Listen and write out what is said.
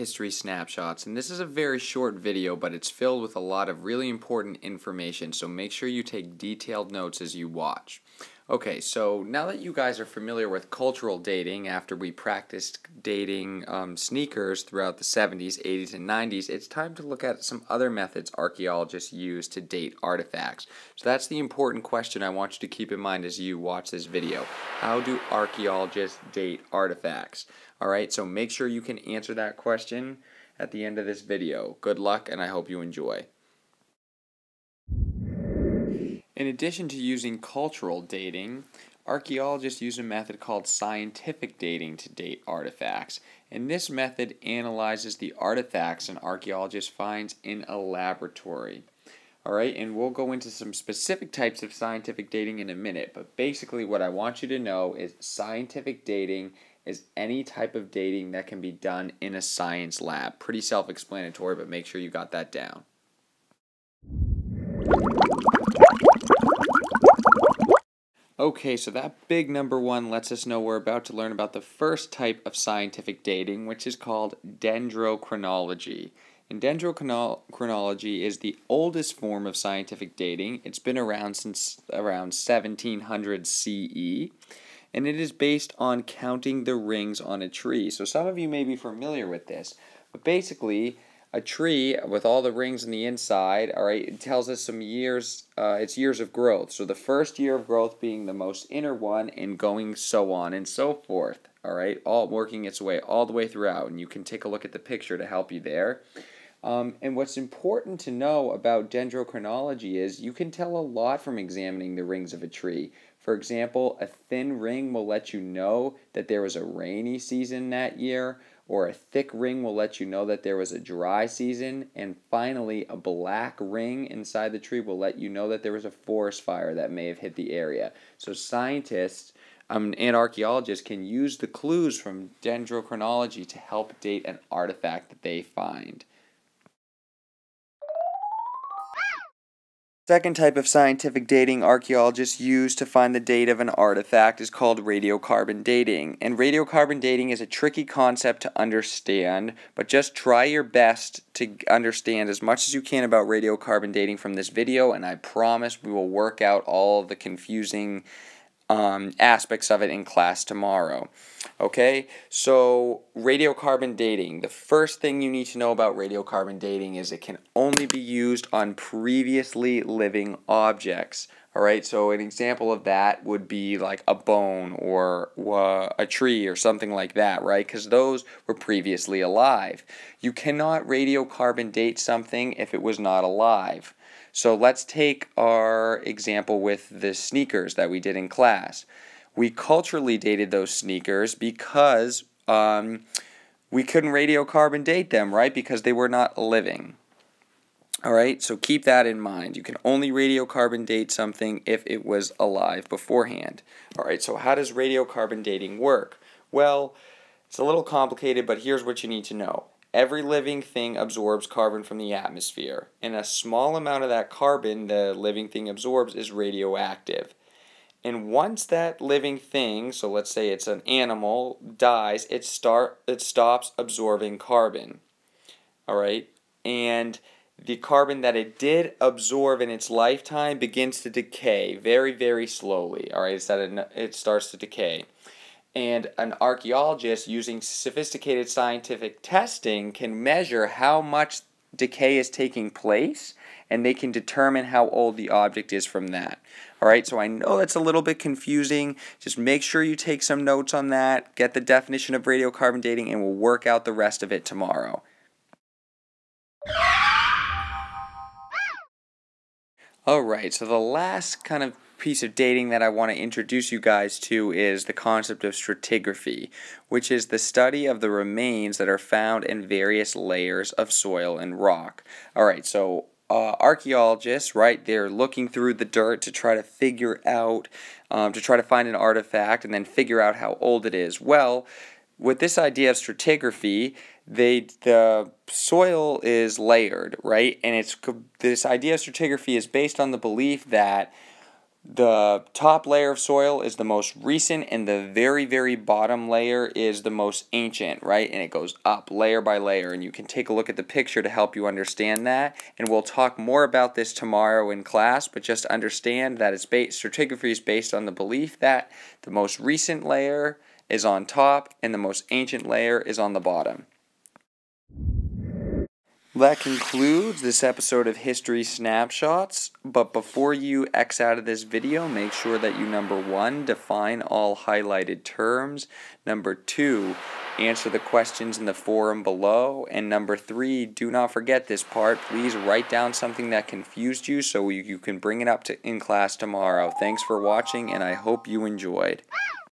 History Snapshots, and this is a very short video, but it's filled with a lot of really important information, so make sure you take detailed notes as you watch. Okay, so now that you guys are familiar with cultural dating after we practiced dating sneakers throughout the 70s, 80s, and 90s, it's time to look at some other methods archaeologists use to date artifacts. So that's the important question I want you to keep in mind as you watch this video. How do archaeologists date artifacts? Alright, so make sure you can answer that question at the end of this video. Good luck, and I hope you enjoy. In addition to using cultural dating, archaeologists use a method called scientific dating to date artifacts. And this method analyzes the artifacts an archaeologist finds in a laboratory. Alright, and we'll go into some specific types of scientific dating in a minute, but basically what I want you to know is scientific dating is any type of dating that can be done in a science lab. Pretty self-explanatory, but make sure you got that down. Okay, so that big number one lets us know we're about to learn about the first type of scientific dating, which is called dendrochronology. And dendrochronology is the oldest form of scientific dating. It's been around since around 1700 CE, and it is based on counting the rings on a tree. So some of you may be familiar with this, but basically a tree with all the rings on the inside, alright, it tells us some years, it's years of growth. So the first year of growth being the most inner one and going so on and so forth, alright, all working its way all the way throughout. And you can take a look at the picture to help you there. And what's important to know about dendrochronology is you can tell a lot from examining the rings of a tree. For example, a thin ring will let you know that there was a rainy season that year, or a thick ring will let you know that there was a dry season, and finally a black ring inside the tree will let you know that there was a forest fire that may have hit the area. So scientists and archaeologists can use the clues from dendrochronology to help date an artifact that they find. Second type of scientific dating archaeologists use to find the date of an artifact is called radiocarbon dating. And radiocarbon dating is a tricky concept to understand, but just try your best to understand as much as you can about radiocarbon dating from this video, and I promise we will work out all of the confusing aspects of it in class tomorrow. Okay, so radiocarbon dating. The first thing you need to know about radiocarbon dating is it can only be used on previously living objects. Alright, so an example of that would be like a bone or a tree or something like that, right? Because those were previously alive. You cannot radiocarbon date something if it was not alive. So let's take our example with the sneakers that we did in class. We culturally dated those sneakers because we couldn't radiocarbon date them, right? Because they were not living. Alright, so keep that in mind. You can only radiocarbon date something if it was alive beforehand. Alright, so how does radiocarbon dating work? Well, it's a little complicated, but here's what you need to know. Every living thing absorbs carbon from the atmosphere, and a small amount of that carbon the living thing absorbs is radioactive. And once that living thing, so let's say it's an animal, dies, it stops absorbing carbon. Alright? And the carbon that it did absorb in its lifetime begins to decay very, very slowly. Alright? It starts to decay. And an archaeologist, using sophisticated scientific testing, can measure how much decay is taking place, and they can determine how old the object is from that. Alright, so I know that's a little bit confusing. Just make sure you take some notes on that, get the definition of radiocarbon dating, and we'll work out the rest of it tomorrow. Alright, so the last kind of piece of dating that I want to introduce you guys to is the concept of stratigraphy, which is the study of the remains that are found in various layers of soil and rock. Alright, so archaeologists, right, they're looking through the dirt to try to figure out, to try to find an artifact and then figure out how old it is. Well, with this idea of stratigraphy, the soil is layered, right? And this idea of stratigraphy is based on the belief that The top layer of soil is the most recent, and the very, very bottom layer is the most ancient, right? And it goes up layer by layer, and you can take a look at the picture to help you understand that. And we'll talk more about this tomorrow in class, but just understand that stratigraphy is based on the belief that the most recent layer is on top and the most ancient layer is on the bottom. That concludes this episode of History Snapshots, but before you X out of this video, make sure that you, number 1, define all highlighted terms, number 2, answer the questions in the forum below, and number 3, do not forget this part. Please write down something that confused you so you can bring it up in class tomorrow. Thanks for watching, and I hope you enjoyed.